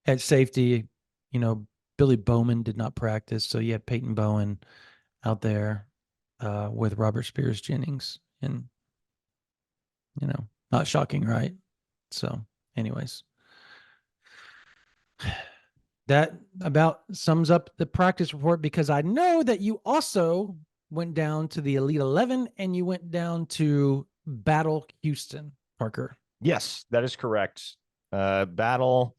at safety, you know, Billy Bowman did not practice, so you had Peyton Bowen out there with Robert Spears Jennings, and not shocking, right? So, anyways, that about sums up the practice report, because I know that you also went down to the Elite 11 and you went down to Battle Houston, Parker. Yes, that is correct. Battle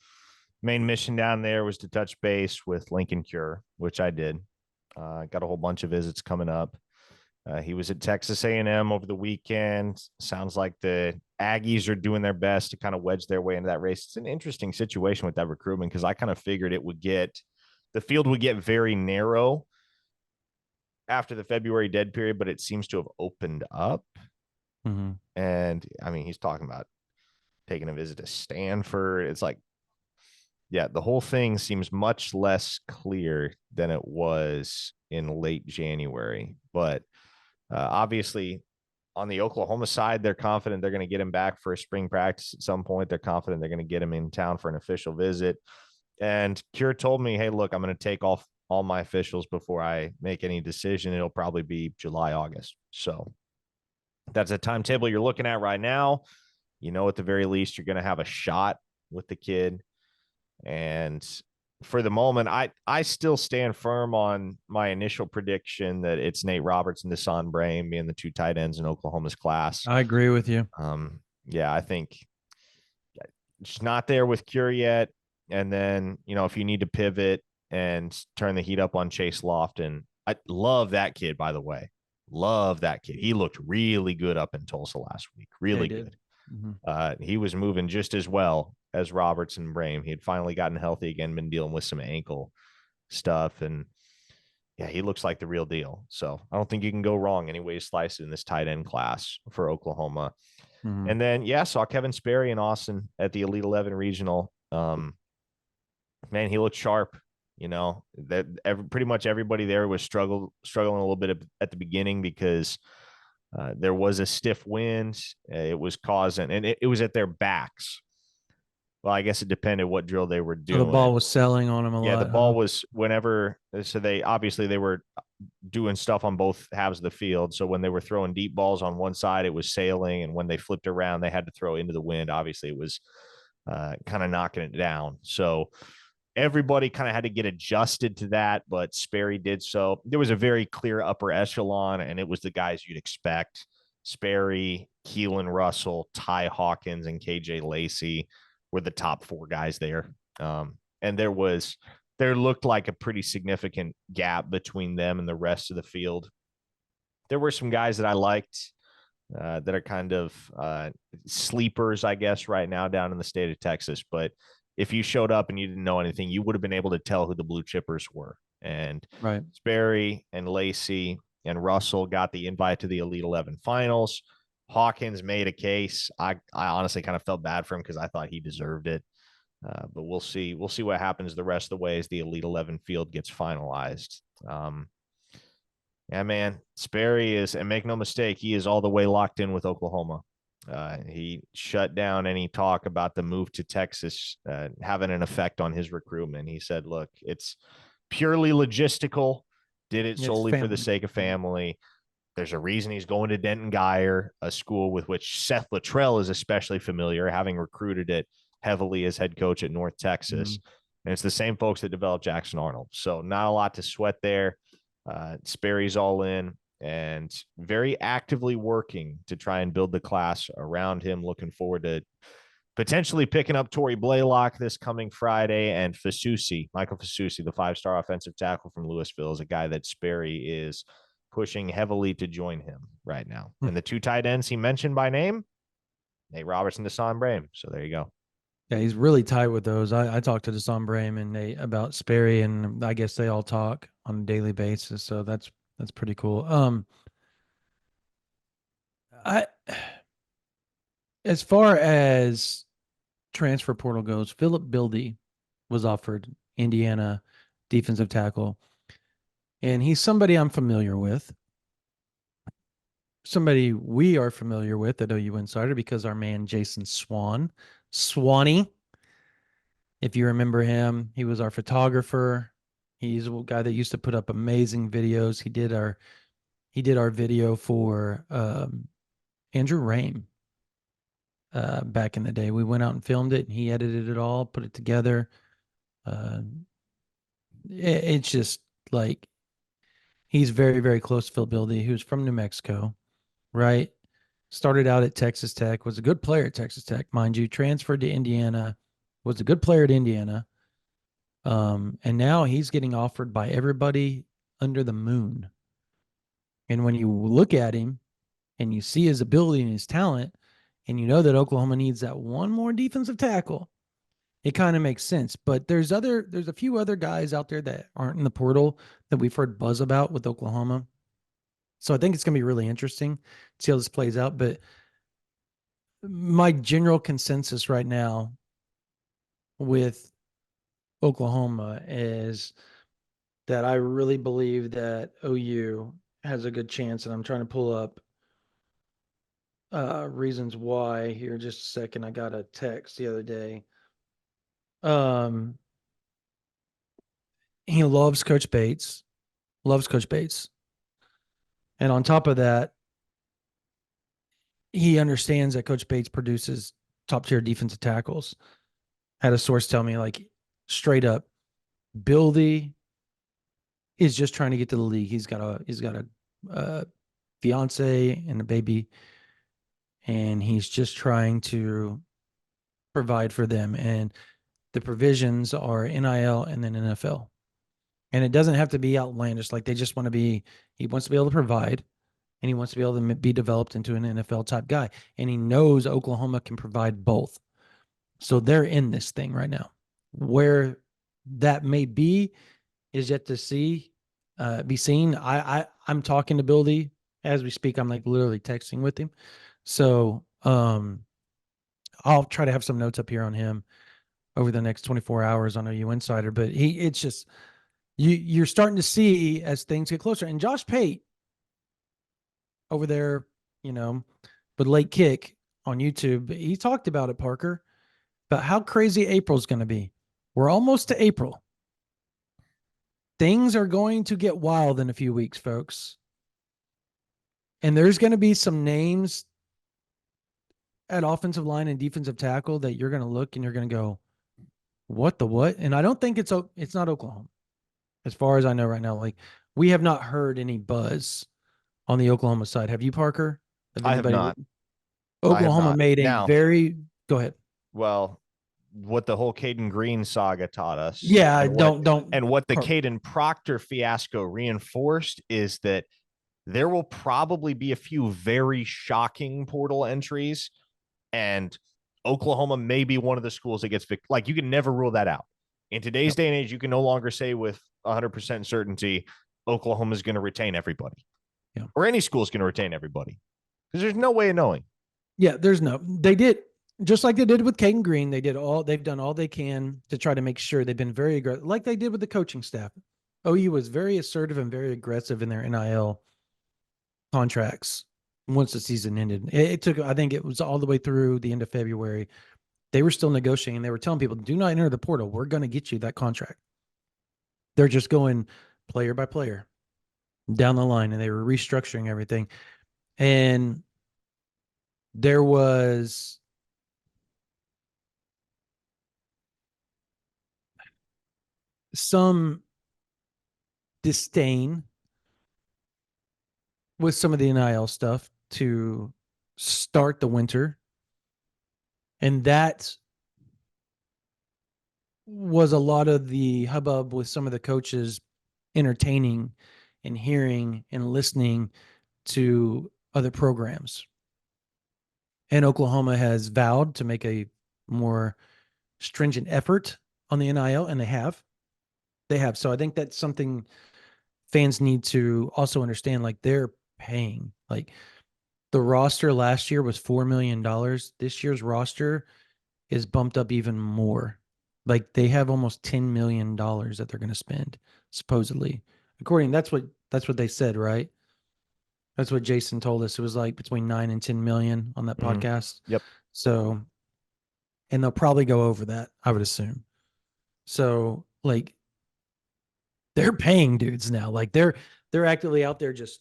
main mission down there was to touch base with Lincoln Cure, which I did. Got a whole bunch of visits coming up. He was at Texas A&M over the weekend. Sounds like the Aggies are doing their best to kind of wedge their way into that race. It's an interesting situation with that recruitment, because I kind of figured the field would get very narrow after the February dead period, but it seems to have opened up. Mm-hmm. And I mean, he's talking about taking a visit to Stanford. It's like, yeah, the whole thing seems much less clear than it was in late January. But obviously, on the Oklahoma side, they're confident they're going to get him back for a spring practice at some point. They're confident they're going to get him in town for an official visit. And Cure told me, hey, look, I'm going to take off all my officials before I make any decision. It'll probably be July, August. So that's a timetable you're looking at right now. At the very least, you're going to have a shot with the kid. And for the moment, I still stand firm on my initial prediction that it's Nate Roberts and Deshaun Brame being the two tight ends in Oklahoma's class. I agree with you. Yeah, I think it's not there with Cure yet. And then, if you need to pivot and turn the heat up on Chase Lofton, I love that kid, by the way. Love that kid. He looked really good up in Tulsa last week. Really good. Mm-hmm. He was moving just as well as Roberts and Brame. He had finally gotten healthy again, been dealing with some ankle stuff. And yeah, he looks like the real deal. So I don't think you can go wrong any way you slice it in this tight end class for Oklahoma. Mm-hmm. And then, saw Kevin Sperry in Austin at the Elite 11 regional. Man, he looked sharp. Pretty much everybody there was struggling a little bit at the beginning, because there was a stiff wind. It was causing, and it was at their backs. Well, I guess it depended what drill they were doing. So the ball was selling on them a lot. Yeah, the ball was whenever. So they were doing stuff on both halves of the field. So when they were throwing deep balls on one side, it was sailing, and when they flipped around, they had to throw into the wind. Obviously, it was kind of knocking it down. So everybody kind of had to get adjusted to that, but Sperry did so. There was a very clear upper echelon, and it was the guys you'd expect: Sperry, Keelan Russell, Ty Hawkins, and KJ Lacey were the top four guys there. And there looked like a pretty significant gap between them and the rest of the field. There were some guys that I liked that are kind of sleepers, I guess, right now down in the state of Texas. But if you showed up and you didn't know anything, you would have been able to tell who the blue chippers were. And right. Sperry and Lacey and Russell got the invite to the Elite 11 finals. Hawkins made a case. I honestly kind of felt bad for him, because I thought he deserved it. But we'll see. We'll see what happens the rest of the way as the Elite 11 field gets finalized. Yeah, man, Sperry is, and make no mistake, he is all the way locked in with Oklahoma. He shut down any talk about the move to Texas having an effect on his recruitment. He said, look, it's purely logistical. Did it solely for the sake of family. There's a reason he's going to Denton Guyer, a school with which Seth Luttrell is especially familiar, having recruited it heavily as head coach at North Texas. Mm-hmm. And it's the same folks that developed Jackson Arnold. So not a lot to sweat there. Sperry's all in and very actively working to try and build the class around him. Looking forward to potentially picking up Torrey Blaylock this coming Friday, and Michael Fasusi, the 5-star offensive tackle from Louisville, is a guy that Sperry is pushing heavily to join him right now. And the two tight ends he mentioned by name, Nate Roberts and Deshaun Brame. So there you go. Yeah, he's really tight with those. I talked to Deshaun Brame and Nate about Sperry, and I guess they all talk on a daily basis. So that's pretty cool. As far as transfer portal goes, Philip Bildy was offered Indiana defensive tackle, and he's somebody I'm familiar with. Somebody we are familiar with at OU Insider, because our man Jason Swanee, if you remember him, he was our photographer He's a guy that used to put up amazing videos. He did our video for Andrew Rame back in the day. We went out and filmed it, and he edited it all, put it together. Uh, it's just like he's very, very close to Phil Bildy, who's from New Mexico, right? Started out at Texas Tech, was a good player at Texas Tech, mind you, transferred to Indiana, was a good player at Indiana. And now he's getting offered by everybody under the moon. And when you look at him and you see his ability and his talent, and you know that Oklahoma needs that one more defensive tackle, it kind of makes sense. But there's a few other guys out there that aren't in the portal that we've heard buzz about with Oklahoma. So I think it's going to be really interesting to see how this plays out. But my general consensus right now with Oklahoma is that I really believe that OU has a good chance. And I'm trying to pull up reasons why here. Just a second. I got a text the other day. Um, he loves Coach Bates. And on top of that, he understands that Coach Bates produces top tier defensive tackles. Had a source tell me, like, straight up, Bildy is just trying to get to the league. He's got a fiance and a baby, and he's just trying to provide for them. And the provisions are NIL and then NFL. And it doesn't have to be outlandish. Like, they just want to be, he wants to be able to provide, and he wants to be able to be developed into an NFL type guy. And he knows Oklahoma can provide both. So they're in this thing right now. Where that may be is yet to be seen. I'm talking to Bildy as we speak. I'm like literally texting with him. So I'll try to have some notes up here on him over the next 24 hours on OU Insider. But it's just you're starting to see as things get closer. And Josh Pate over there, but late kick on YouTube, he talked about it, Parker, about how crazy April's going to be. We're almost to April. Things are going to get wild in a few weeks, folks. And there's going to be some names at offensive line and defensive tackle that you're going to look and you're going to go, what the what? And I don't think it's not Oklahoma, as far as I know right now. Like, we have not heard any buzz on the Oklahoma side. Have you, Parker? I have not. I have Oklahoma not. made a Now, very go ahead. well, what the whole Caden Green saga taught us, Yeah, and what don't and what the Caden Proctor fiasco reinforced is that there will probably be a few very shocking portal entries, and Oklahoma may be one of the schools that gets like, you can never rule that out. In today's day and age, you can no longer say with 100% certainty Oklahoma is going to retain everybody, or any school is going to retain everybody, because there's no way of knowing. Yeah, they did just like they did with Caden Green. They've done all they can to try to make sure. They've been very aggressive, like they did with the coaching staff. OU was very assertive and very aggressive in their NIL contracts once the season ended. It took, I think it was all the way through the end of February. They were still negotiating. They were telling people, do not enter the portal. We're going to get you that contract. They're just going player by player down the line, and they were restructuring everything. And there was some disdain with some of the NIL stuff to start the winter. And that was a lot of the hubbub with some of the coaches entertaining and hearing and listening to other programs. And Oklahoma has vowed to make a more stringent effort on the NIL, and they have. So I think that's something fans need to also understand. Like, they're paying. Like, the roster last year was $4 million. This year's roster is bumped up even more. Like, they have almost $10 million that they're going to spend, supposedly. That's what they said, right? That's what Jason told us. It was like between 9 and 10 million on that podcast. Yep. So, and they'll probably go over that, I would assume. So, like, they're paying dudes now. Like they're actively out there just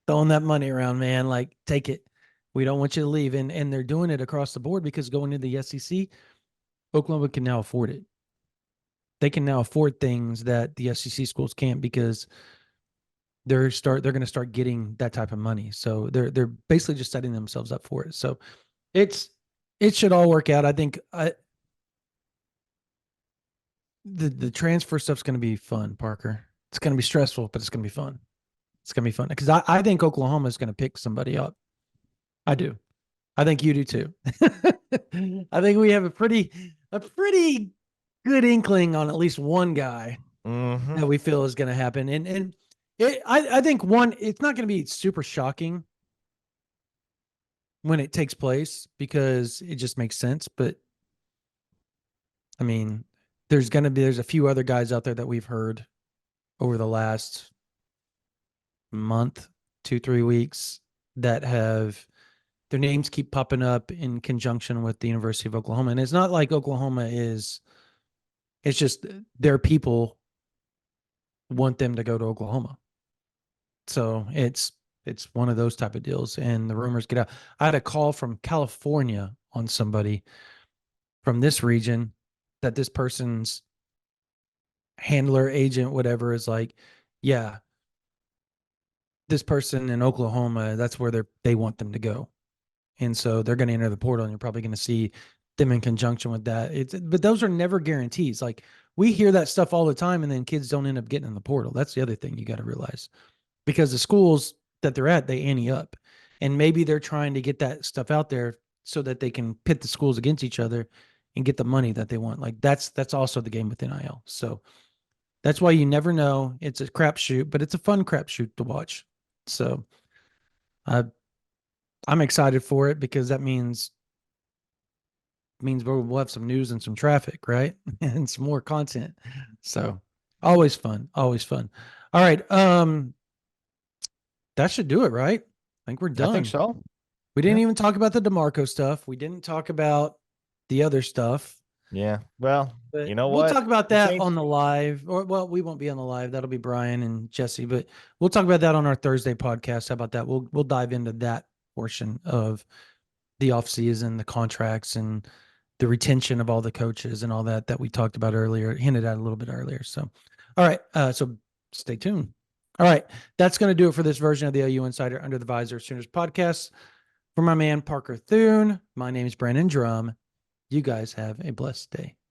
throwing that money around, man. Like, take it. We don't want you to leave. And they're doing it across the board because going into the SEC, Oklahoma can now afford it. They can now afford things that the SEC schools can't because they're going to start getting that type of money. So they're basically just setting themselves up for it. So it's it should all work out. I think the transfer stuff's going to be fun, Parker. It's going to be stressful, but it's going to be fun. It's going to be fun because I think Oklahoma is going to pick somebody up. I do. I think you do too. I think we have a pretty good inkling on at least one guy Mm-hmm. that we feel is going to happen. I think one, it's not going to be super shocking when it takes place because it just makes sense. But I mean, there's a few other guys out there that we've heard over the last month, 2, 3 weeks that have their names keep popping up in conjunction with the University of Oklahoma. And it's not like Oklahoma is, it's just their people want them to go to Oklahoma. So it's one of those type of deals. And the rumors get out. I had a call from California on somebody from this region that this person's handler, agent, whatever is like, yeah, this person in Oklahoma, that's where they want them to go. And so they're going to enter the portal and you're probably going to see them in conjunction with that. But those are never guarantees. Like we hear that stuff all the time and then kids don't end up getting in the portal. That's the other thing you got to realize because the schools that they're at, they ante up and maybe they're trying to get that stuff out there so that they can pit the schools against each other and get the money that they want. Like that's also the game with NIL. So that's why you never know. It's a crapshoot, but it's a fun crapshoot to watch. So uh, I'm excited for it because that means we'll have some news and some traffic, right? And some more content. So always fun, always fun. All right. That should do it, right? I think we're I think done. so. We didn't Yeah. even talk about the DeMarco stuff. We didn't talk about the other stuff, Yeah. Well, but you know we'll what? talk about The that Saints. on the live. Or well, we won't be on the live. That'll be Brian and Jesse, but we'll talk about that on our Thursday podcast. How about that? We'll dive into that portion of the offseason, the contracts, and the retention of all the coaches and all that we talked about earlier, hinted at a little bit earlier. So, all right. So stay tuned. All right. That's going to do it for this version of the OU Insider Under the Visor Sooners podcast. For my man, Parker Thune, my name is Brandon Drum. You guys have a blessed day.